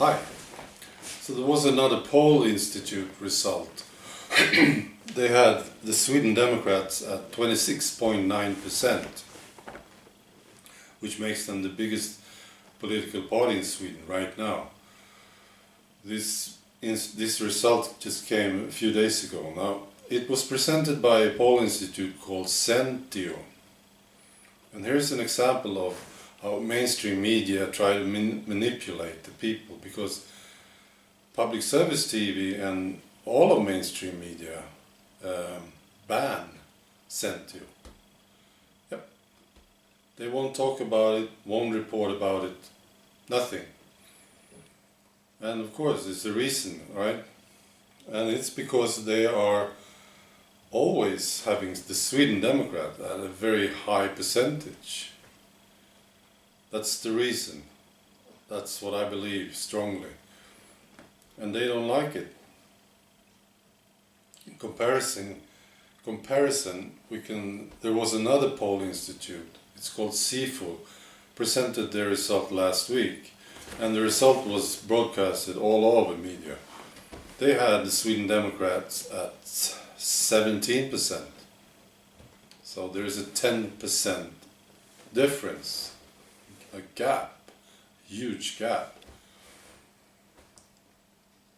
Hi. So there was another poll institute result. They had the Sweden Democrats at 26.9%, which makes them the biggest political party in Sweden right now. This result just came a few days ago. Now, it was presented by a poll institute called Centio. And here's an example of how mainstream media try to manipulate the people, because public service TV and all of mainstream media ban Centio. Yep. They won't talk about it, won't report about it, nothing. And of course, it's a reason, right? And it's because they are always having the Sweden Democrat at a very high percentage. That's the reason. That's what I believe strongly. And they don't like it. In comparison, there was another poll institute, it's called favour, presented their result last week. And the result was broadcasted all over media. They had the Sweden Democrats at 17%. So there is a 10% difference. A gap, huge gap.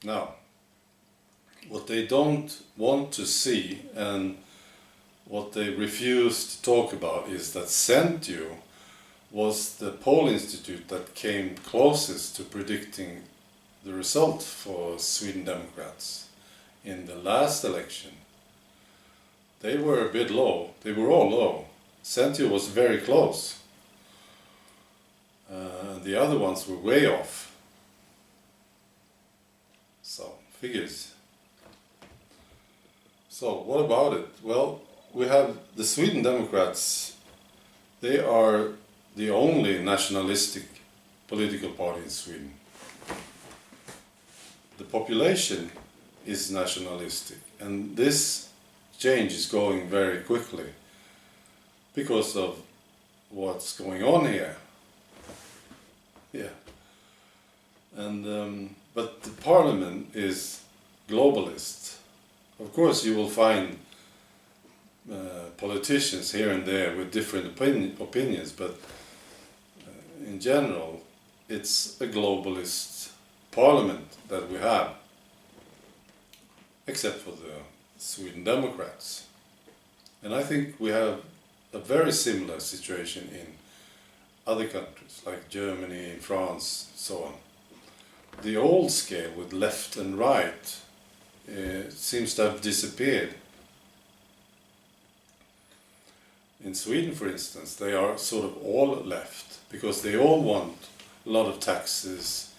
Now, what they don't want to see and what they refuse to talk about is that Centio was the poll institute that came closest to predicting the result for Sweden Democrats in the last election. They were a bit low, they were all low. Centio was very close. The other ones were way off. So, figures. So, what about it? Well, we have the Sweden Democrats. They are the only nationalistic political party in Sweden. The population is nationalistic, and this change is going very quickly because of what's going on here. Yeah, and but the parliament is globalist. Of course, you will find politicians here and there with different opinions, but in general, it's a globalist parliament that we have, except for the Sweden Democrats. And I think we have a very similar situation in other countries, like Germany, France, so on. The old scale with left and right seems to have disappeared. In Sweden, for instance, they are sort of all left, because they all want a lot of taxes,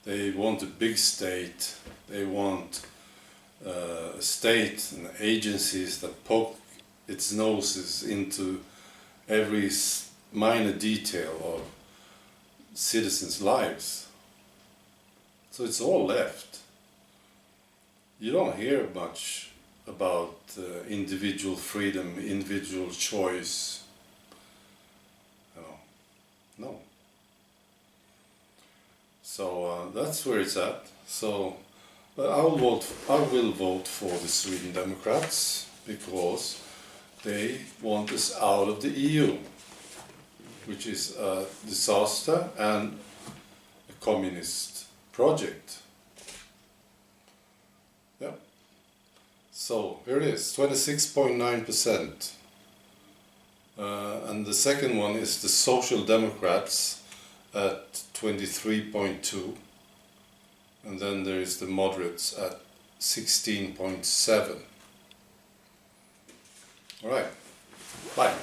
they want a big state, they want a state and agencies that poke its noses into every minor detail of citizens' lives. So it's all left. You don't hear much about individual freedom, individual choice. No. So that's where it's at. So, but I will vote for the Sweden Democrats because they want us out of the EU, which is a disaster and a communist project. Yeah. So here it is, 26.9%. And the second one is the Social Democrats at 23.2%. And then there is the moderates at 16.7%. All right. Bye.